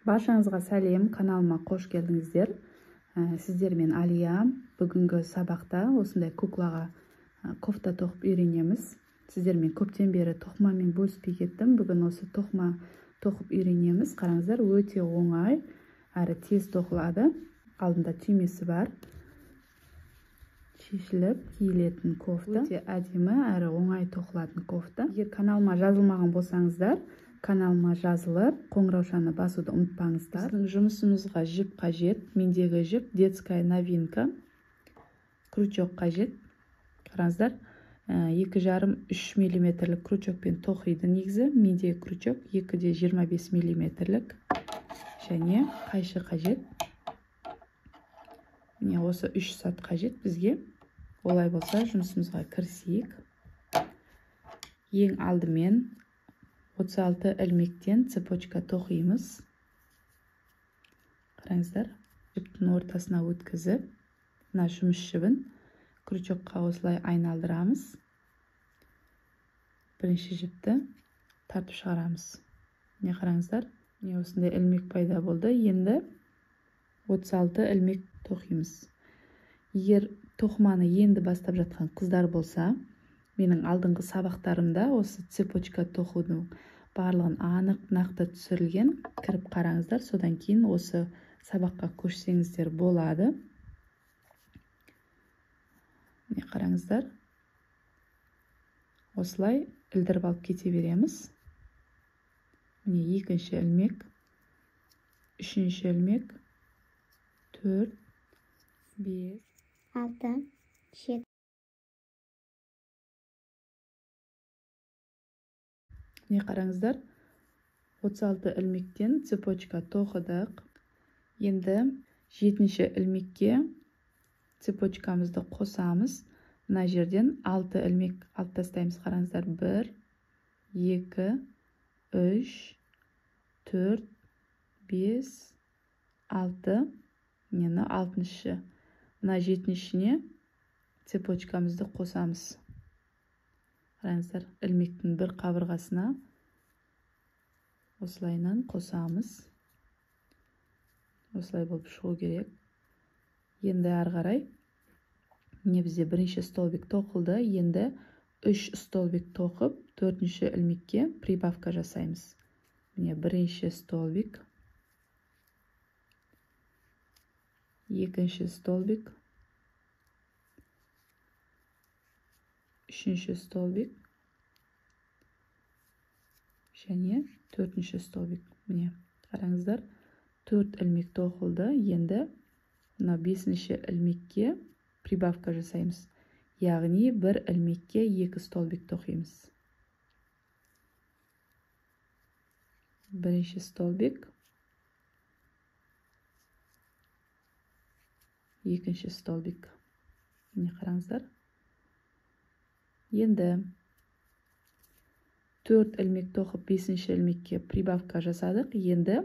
Barchangizga salom, kanalıma hoş geldingizler. Sizler men Aliya. Бүгінгі сабақта осындай куклаға кофта тоқып үйренеміз. Сіздермен көптен бері тоқымамен бөліспей кеттім. Бүгін осы тоқыма тоқып үйренеміз. Қараңыздар, өте оңай, әрі тез тоқылады. Алдында түймесі бар. Шешіліп киілетін кофта. Өте әдемі әрі оңай тоқылатын кофта. Егер каналыма жазылмаған болсаңыздар, каналыма жазылып, қоңыраушаны басуды ұмытпаңыздар. Біздің жұмысымызға жіп қажет. Мендегі жіп детская новинка. Крючок қажет. Қараңыздар, 2,5-3 мм крючокпен тоқиды негізі. Мендегі крючок 2,25 мм. Және қайшы қажет. Міне осы 3 сат қажет бізге. Олай болса жұмысымызға кірісейік. Ең алдымен 36 ілмектен цепочка тоқимыз. Қараңыздар, жіптің ортасына өткізіп, мына жұмыс жібін крючокқа осылай айналдырамыз. Бірінші жіпті тартып шығарамыз. Не қараңыздар, не осындай ілмек пайда болды. Енді 36 ілмек тоқимыз. Егер тоқыманы енді бастап жатқан қыздар болса, менің алдыңғы сабақтарымда осы цепочка тоқудың барлығын анық, нақты түсірілген. Кіріп қараңыздар, содан кейін осы сабаққа көшсеңіздер болады. Не қараңыздар, осылай ілдіріп алып кете береміз. Міне екінші ілмек, үшінші ілмек, 4, 5, 6, 7. Не қараңыздар, 36 ілмектен цепочка тоқыдық. Енді 7-ші ілмекке цепочкамызды қосамыз. Мына жерден 6 ілмек алып тастаймыз. Қараңыздар, 1, 2, 3, 4, 5, 6. Мені 6-шы. Мына 7-шіне цепочкамызды қосамыз. Қараңыздар, ілмектің бір қабырғасына осылайынан қосамыз. Осылай болып шығу керек. Енді ары қарай не бізде бірінші столбик тоқылды. Енді 3 столбик тоқып, 4-ші ілмекке прибавка жасаймыз. Міне бірінші столбик, екінші столбик, үшінші столбик және 4-ші столбик. Міне қараңыздар, 4 ілмек тоқылды. Енді 5-ші ілмекке прибавка жасаймыз. Яғни бір ілмекке 2 столбик тоқимыз. Бірінші столбик, екінші столбик. Міне қараңыздар. Енді 4 ілмек тоқып 5-ші ілмекке прибавка жасадық. Енді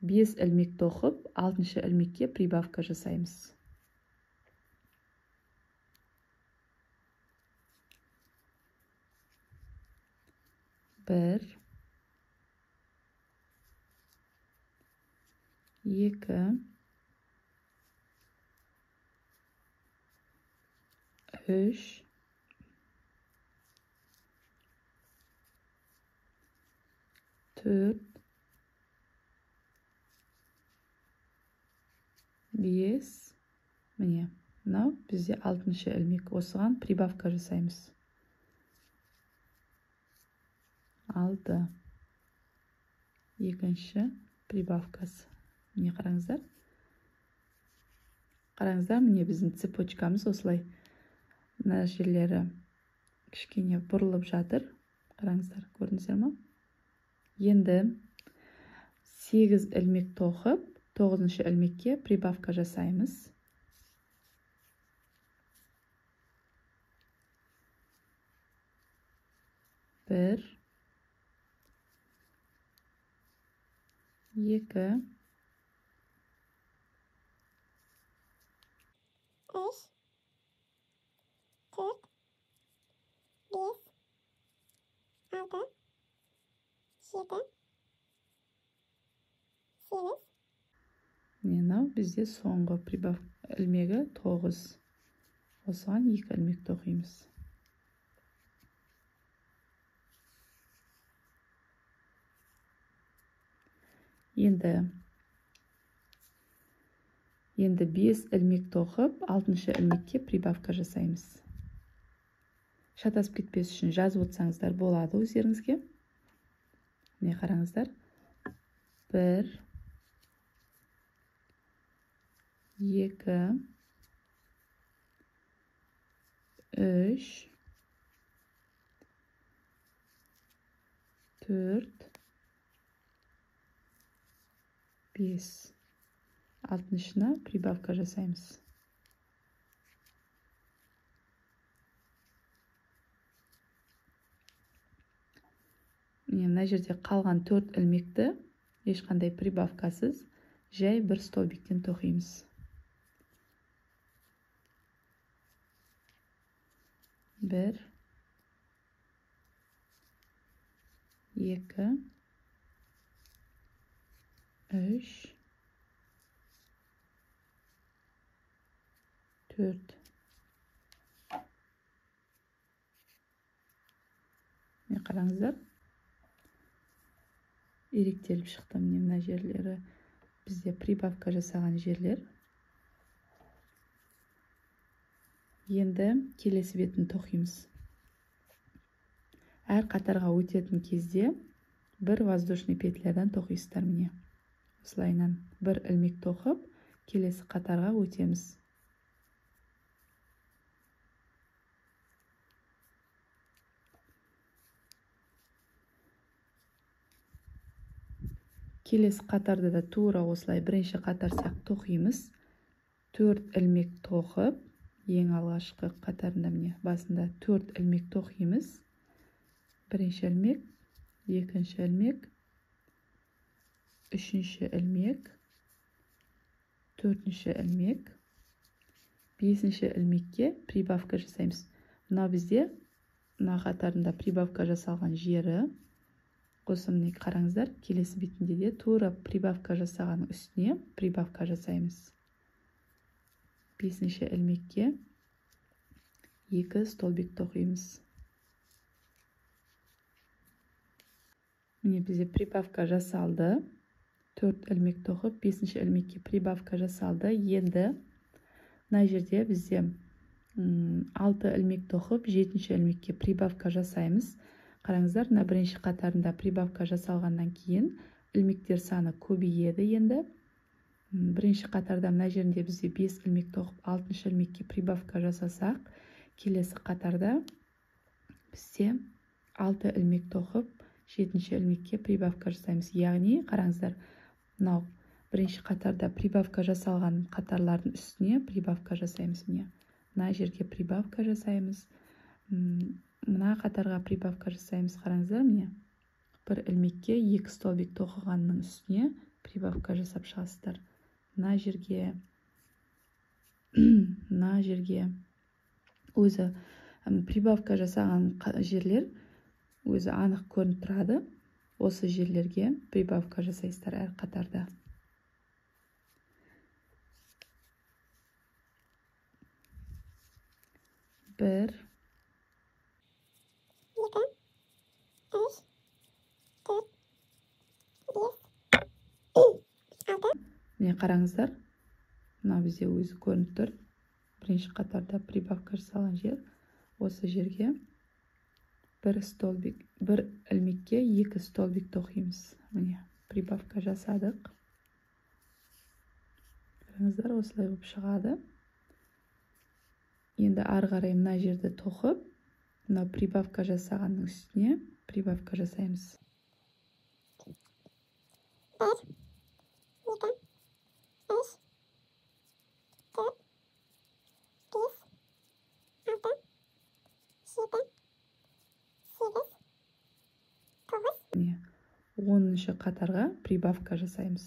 5 ілмек тоқып 6-ші ілмекке прибавка жасаймыз. 1, 2, 3, 4, 5. Міне, мынау бізде 6-шы ілмек. Осыған прибавка жасаймыз. 6, екінші прибавкасы. Міне қараңыздар. Қараңыздар, міне біздің цепочкамыз осылай. Мына жерлері кішкене бұрылып жатыр. Қараңыздар, көрдіңіздер ме? Енді 8 ілмек тоқып, 9-ші ілмекке прибавка жасаймыз. 1, 2, 3, 4, 5, 6, 7, сегіз, бізде соңғы прибавка ілмегі 9. Осыған 2 ілмек тоқимыз. Енді 5 ілмек тоқып, 6-шы ілмекке прибавка жасаймыз. Шатасып кетпес үшін жазып отырсаңыздар болады өздеріңізге. Міне қараңыздар. 1, 2, 3, 4, 5. 60-шына прибавка жасаймыз. Мына жерде қалған 4 ілмекті ешқандай прибавкасыз жай бір столбиктен тоқимыз. 1, 2, 3, 4. Міне қараңыздар. Иректеліп шықты. Мына жерлері бізде прибавка жасаған жерлер. Енді келесі бетін тоқимыз. Әр қатарға өтетін кезде бір воздушный петлядан тоқисыздар. Міне осылайынан бір ілмек тоқып, келесі қатарға өтеміз. Келесі қатарды да тура осылай бірінші қатар сияқты тоқимыз. 4 ілмек тоқып, ең алғашқы қатарында міне басында 4 ілмек тоқимыз. Бірінші ілмек, екінші ілмек, үшінші ілмек, төртінші ілмек, бесінші ілмекке прибавка жасаймыз. Мына бізде мына қатарында прибавка жасалған жері. Осы міне қараңыздар, келесі бетінде де тура прибавка жасағанның үстіне прибавка жасаймыз. Бесінші ілмекке 2 столбик тоқимыз. Міне бізде прибавка жасалды. 4 ілмек тоқып, 5-ші ілмекке прибавка жасалды. Енді мына жерде бізде 6 ілмек тоқып, 7-ші ілмекке прибавка жасаймыз. Қараңыздар, мына бірінші қатарында прибавка жасалғаннан кейін ілмектер саны көбейеді. Енді бірінші қатарда мына жерінде бізде 5 ілмек тоқып, 6-шы ілмекке прибавка жасасақ, келесі қатарда бізде 6 ілмек тоқып, 7-ші ілмекке прибавка жасаймыз. Яғни, қараңыздар, мынау бірінші қатарда прибавка жасалған қатарлардың үстіне прибавка жасаймыз. Мына жерге прибавка жасаймыз. Мына қатарға прибавка жасаймыз. Қараңыздар, міне бір ілмекке 2 столбик тоқығанның үстіне прибавка жасап шығасыздар. Мына жерге өзі прибавка жасаған жерлер өзі анық көрініп тұрады. Осы жерлерге прибавка жасайсыздар әр қатарда. Бір, 2, 3, 4, 5, 6. Міне қараңыздар, мына бізде өзі көрініп тұр. Бірінші қатарда прибавка жасалған жер. Осы жерге бір ілмекке 2 столбик тоқимыз. Міне прибавка жасадық. Қараңыздар, осылай болып шығады. Енді ары қарай мына жерді тоқып, мына прибавка жасағанның үстіне прибавка жасаймыз. 1, 2, 3, 4, 5, 6, 7, 8, 9. 10-шы қатарға прибавка жасаймыз.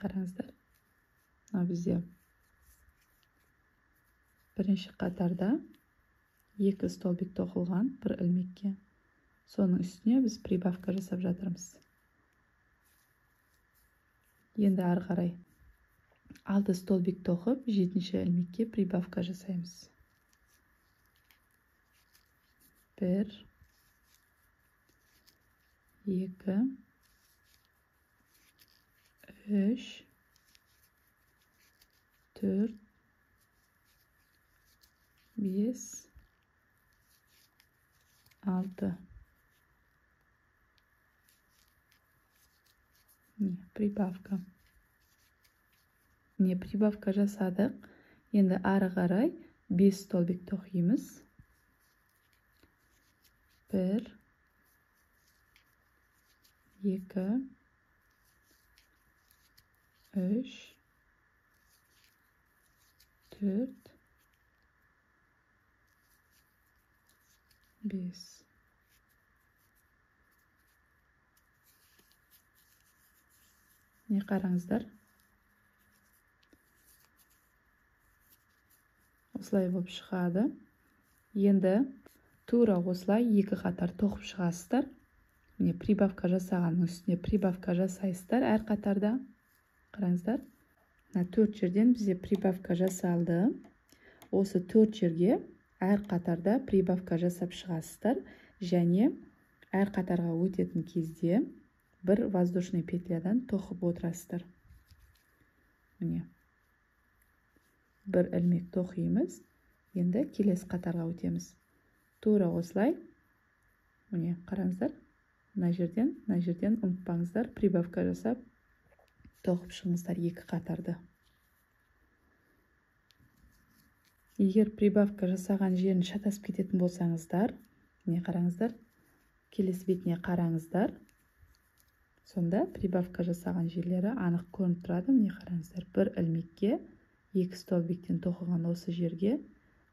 Қараңыздар, бізде бірінші қатарда 2 столбик тоқылған бір ілмекке. Соның үстіне біз прибавка жасап жатырмыз. Енді ары қарай 6 столбик тоқып, 7-ші ілмекке прибавка жасаймыз. 1, 2, 3, 4, 5, 6. Прибавка. Прибавка жасадық. Енді ары қарай 5 столбик тоқимыз. 1, 2, 3, 4, 5. Қараңыздар. Осылай болып шығады. Енді тура осылай 2 қатар тоқып шығасыздар. Прибавка жасағанның үстіне прибавка жасайсыздар әр қатарда. Қараңыздар. 4 жерден бізде прибавка жасалды. Осы 4 жерге әр қатарда прибавка жасап шығасыздар. Және әр қатарға өтетін кезде бір воздушный петлядан тоқып отырасыздар. Бір ілмек тоқимыз. Енді келесі қатарға өтеміз. Тура осылай. Қараңыздар. Мына жерден ұмытпаңыздар, прибавка жасап тоқып шығыңыздар 2 қатарды. Егер прибавка жасаған жерін шатасып кететін болсаңыздар, қараңыздар, келесі бетіне қараңыздар. Сонда прибавка жасаған жерлері анық көрініп тұрады. Қараңыздар, бір ілмекке 2 столбиктен тоқыған осы жерге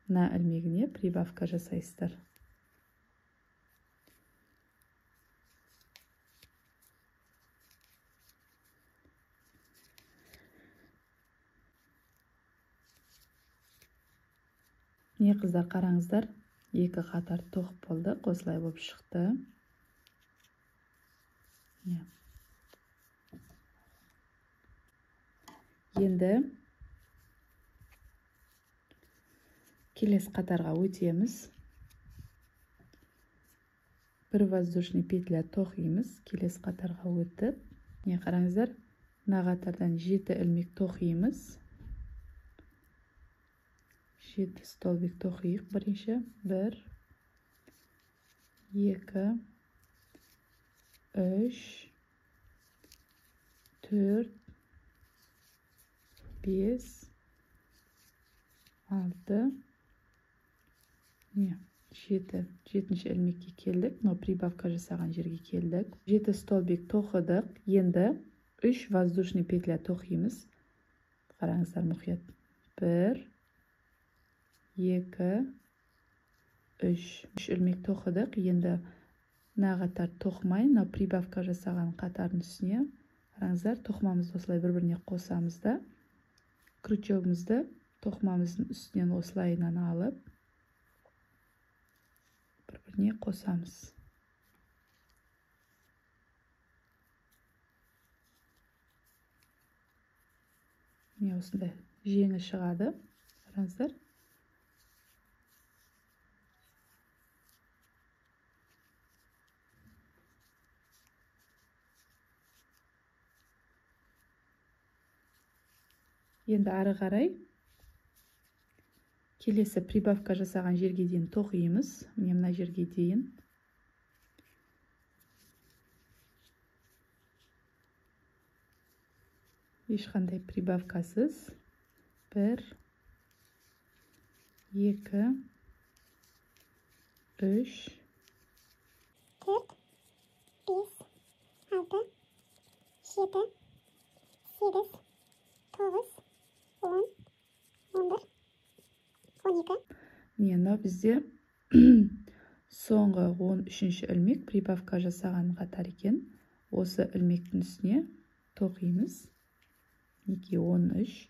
мына ілмегіне прибавка жасайсыздар. Қыздар, қараңыздар, 2 қатар тоқып болды, осылай болып шықты. Енді келесі қатарға өтеміз. Бір воздушный петля тоқимыз, келесі қатарға өтіп. Қараңыздар, мына қатардан 7 ілмек тоқимыз. 7 столбик тоқиық бірінші. 1, 2, 3, 4, 5, 6, 7. 7-ші ілмекке келдік. Прибавка жасаған жерге келдік. 7 столбик тоқыдық. Енді 3 воздушный петля тоқимыз. Қараңыздар мұқият. 1, 2, 3. 3 ілмек тоқыдық. Енді мына қатар тоқымай, прибавка жасаған қатардың үстіне қараңыздар, тоқымамызды осылай бір-біріне қосамыз да, крючогымызды тоқымамыздың үстінен осылайынан алып бір-біріне қосамыз. Осындай жеңі шығады. Қараңыздар. Енді ары қарай келесі прибавка жасаған жерге дейін тоқимыз. Мына жерге дейін. Ешқандай прибавкасыз. 1, 2, 3, 4, 5, 6, 7, 8, 9, 10, 11, 12. Мына бізде соңғы 13-ші ілмек прибавка жасаған қатар екен. Осы ілмектің үстіне тоқимыз. 2, 13.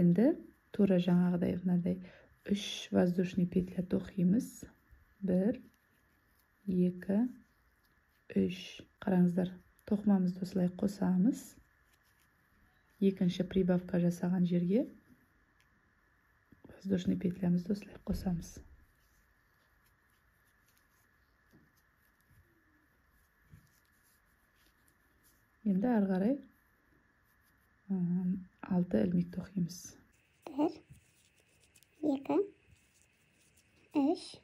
Енді тура жаңағыдай мынандай 3 воздушный петля тоқимыз. 1 2 3. Қараңыздар, тоқымамызды осылай қосамыз. Екінші прибавка жасаған жерге воздушный петлямызды осылай қосамыз. Енді ары қарай 6 ілмек тоқимыз. 1 2 3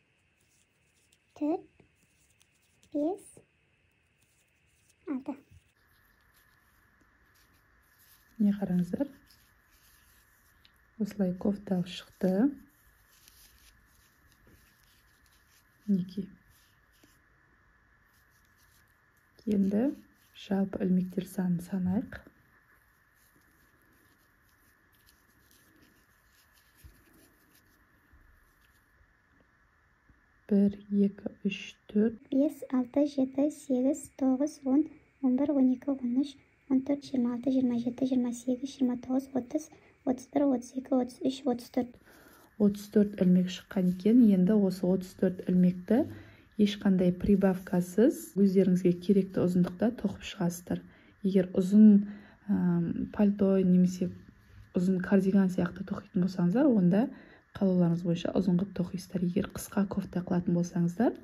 4 5 6. Не қараңыздар, осылай кофта шықты. Мінекей. Енді жалпы ілмектер санын санайық. 1 2 3 4 5 6 7 8 9 10 11 12 13 14 26 27 28 29 30 31 32 33 34. 34 ілмек шыққан екен. Енді осы 34 ілмекті ешқандай прибавкасыз өздеріңізге керекті ұзындықта тоқып шығасыздар. Егер ұзын пальто немесе ұзын кардиган сияқты тоқитын болсаңыздар, онда қалауларыңыз бойынша ұзын қылып тоқисыздар. Егер қысқа кофта қылатын болсаңыздар,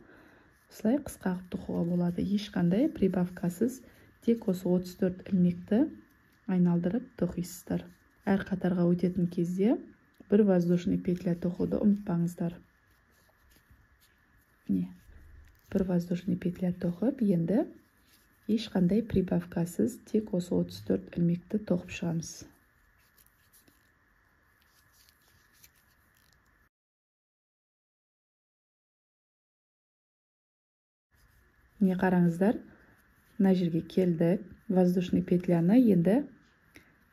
осылай қысқа қылып тоқуға болады. Ешқандай прибавкасыз тек осы 34 ілмекті айналдырып тоқисыздар. Әр қатарға өтетін кезде бір воздушный петля тоқуды ұмытпаңыздар. Бір воздушный петля тоқып, енді ешқандай прибавкасыз тек осы 34 ілмекті тоқып шығамыз. Не қараңыздар, мына жерге келдік. Воздушный петляны енді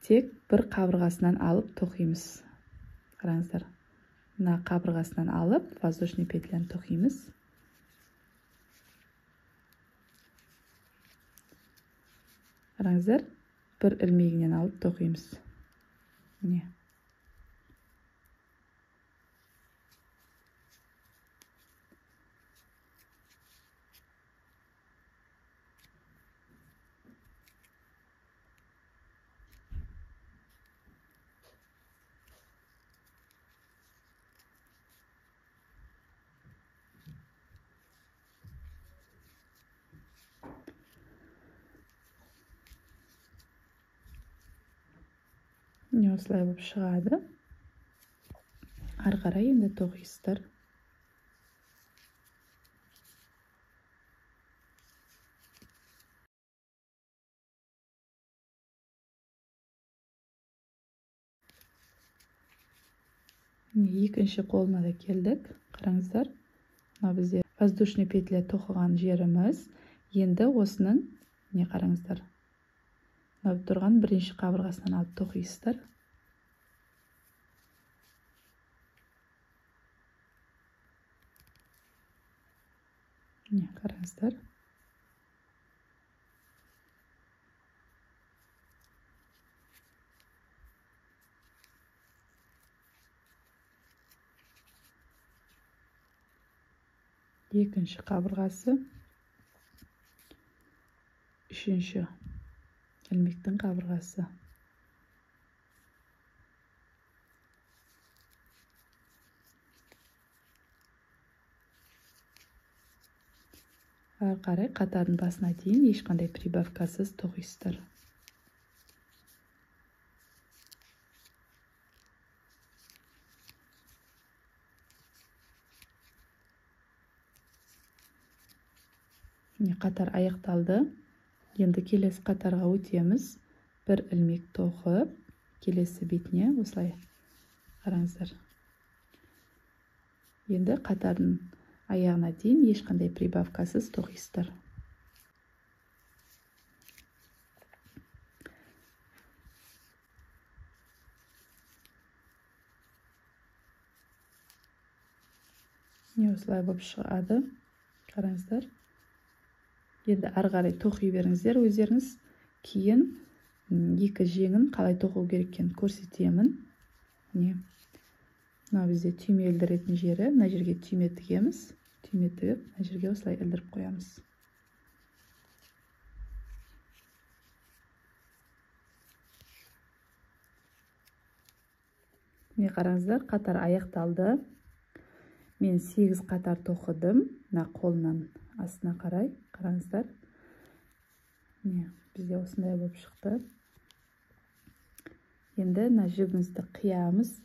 тек бір қабырғасынан алып тоқимыз. Қараңыздар, мына қабырғасынан алып воздушный петляны тоқимыз. Қараңыздар, бір ілмегінен алып тоқимыз. Міне. Осылай болып шығады. Ары қарай енді тоқисыздар. Екінші қолына да келдік. Қараңыздар, мына бізде воздушный петля тоқыған жеріміз. Енді осының, не қараңыздар, мына тұрған бірінші қабырғасынан алып тоқисыздар. Не қараңыздар. Екінші қабырғасы, үшінші ілмектің қабырғасы. Ары қарай қатардың басына дейін ешқандай прибавкасыз тоқисыздар. Қатар аяқталды. Енді келесі қатарға өтеміз. Бір ілмек тоқып, келесі бетіне осылай. Қараңыздар. Енді қатардың аяғына дейін ешқандай прибавкасыз тоқисыздар. Осылай болып шығады. Қараңыздар. Енді ары қарай тоқи беріңіздер өздеріңіз. Кейін екі жеңін қалай тоқу керек екенін көрсетемін. мына бізде түйме ілдіретін жері. Мына жерге түйме тігеміз. Түйме тігіп, мына жерге осылай ілдіріп қоямыз. Міне қараңыздар, қатар аяқталды. Мен 8 қатар тоқыдым. Мына қолынан астына қарай. Қараңыздар. Міне бізде осындай болып шықты. Енді мына жібімізді қиямыз.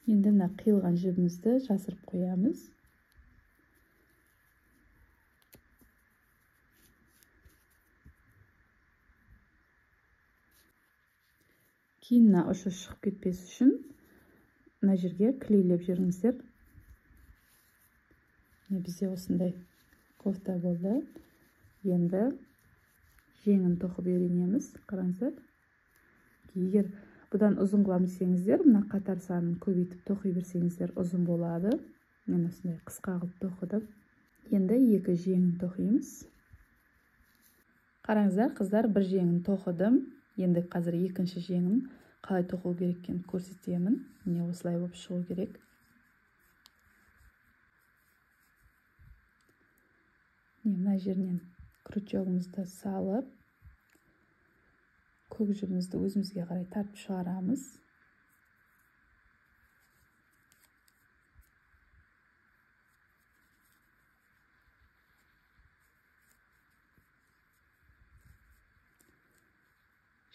Енді мына қиылған жібімізді жасырып қоямыз. Кейін мына ұшы шығып кетпес үшін мына жерге клейлеп жүріңіздер. Бізде осындай кофта болды. Енді жеңін тоқып үйренеміз. Қараңыздар. Егер бұдан ұзын қыламын десеңіздер, мына қатар санын көбейтіп тоқи берсеңіздер ұзын болады. Мен осындай қысқа қылып тоқыдым. Енді екі жеңін тоқимыз. Қараңыздар, қыздар, бір жеңін тоқыдым. Енді қазір екінші жеңін қалай тоқу керек екенін көрсетемін. Міне осылай болып шығу керек. Мына жерінен крючогымызды салып, көк жібімізді өзімізге қарай тартып шығарамыз.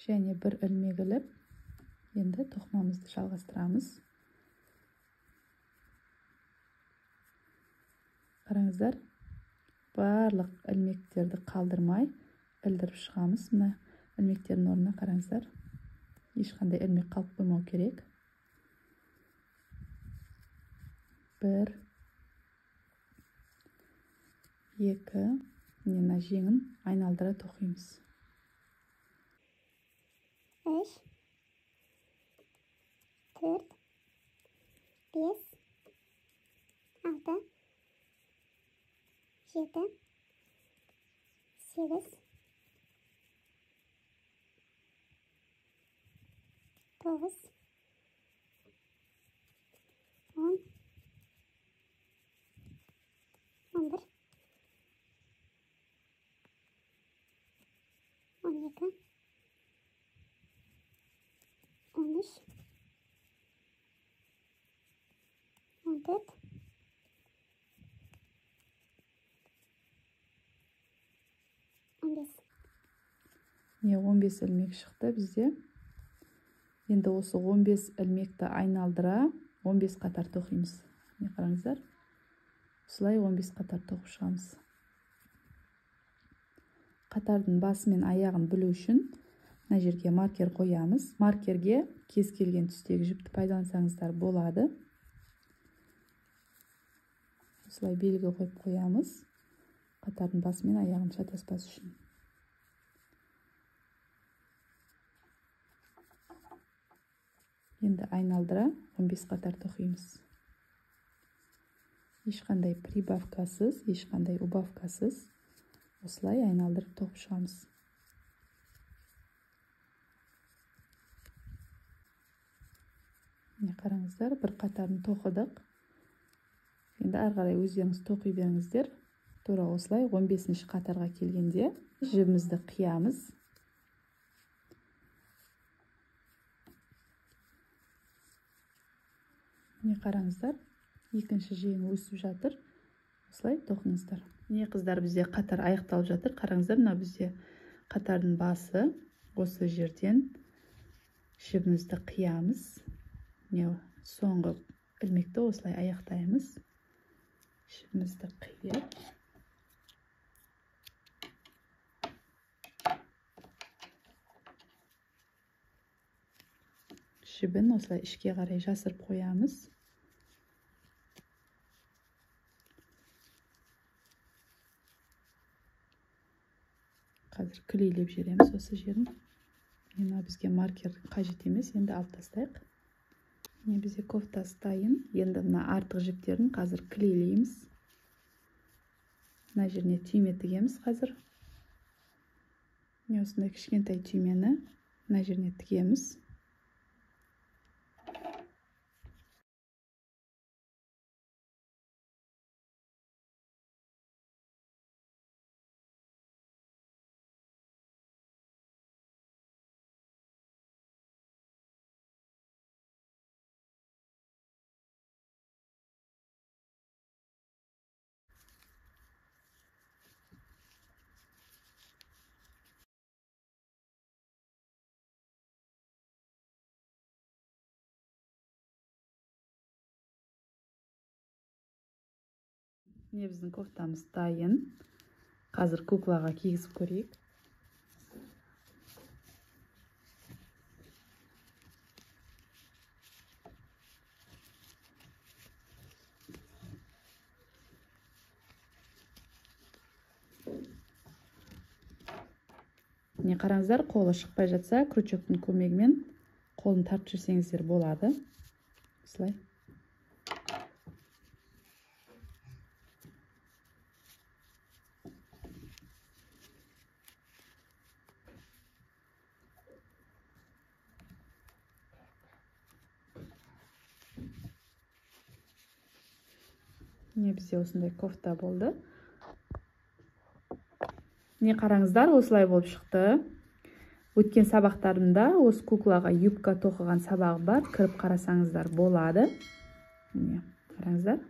Және бір ілмек іліп, енді тоқымамызды жалғастырамыз. Қараңыздар, барлық ілмектерді қалдырмай ілдіріп шығамыз. Мына ілмектердің орнына қараңыздар. Ешқандай ілмек қалып қоймау керек. Бір, екі, мына жеңін айналдыра тоқимыз. 3, 4, 5, 6, 7, 8, 9, 10, 11, 12, 13, 14, 15. Міне 15 ілмек шықты бізде. Енді осы 15 ілмекті айналдыра 15 қатар тоқимыз. Міне қараңыздар. Осылай 15 қатар тоқып шығамыз. Қатардың басы мен аяғын білу үшін мына жерге маркер қоямыз. Маркерге кез келген түстегі жіпті пайдалансаңыздар болады. Осылай белгі қойып қоямыз. Қатардың басы мен аяғын шатаспас үшін. Енді айналдыра 15 қатар тоқимыз. Ешқандай прибавкасыз, ешқандай убавкасыз осылай айналдырып тоқып шығамыз. Міне қараңыздар, бір қатарын тоқыдық. Енді ары қарай өздеріңіз тоқи беріңіздер. Тура осылай 15-ші қатарға келгенде жібімізді қиямыз. Міне қараңыздар, екінші жеңі өсіп жатыр. Осылай тоқыңыздар. Міне қыздар, бізде қатар аяқталып жатыр. Қараңыздар, мына бізде қатардың басы. Осы жерден жібімізді қиямыз. Міне соңғы ілмекті осылай аяқтаймыз. Жібімізді қиып, жібін осылай ішке қарай жасырып қоямыз. Қазір клейлеп жібереміз осы жерін. Мына бізге маркер қажет емес, енді алып тастайық. Міне бізде кофтасы дайын. Енді мына артық жіптерін қазір клейлейміз. Мына жеріне түйме тігеміз қазір. Міне осындай кішкентай түймені мына жеріне тігеміз. Міне біздің кофтамыз дайын. Қазір куклаға кигізіп көрейік. Міне қараңыздар, қолы шықпай жатса, крючоктың көмегімен қолын тартып жүрсеңіздер болады. Осылай. Міне бізде осындай кофта болды. Міне қараңыздар, осылай болып шықты. Өткен сабақтарымда осы куклаға юбка тоқыған сабағы бар. Кіріп қарасаңыздар болады. Міне қараңыздар.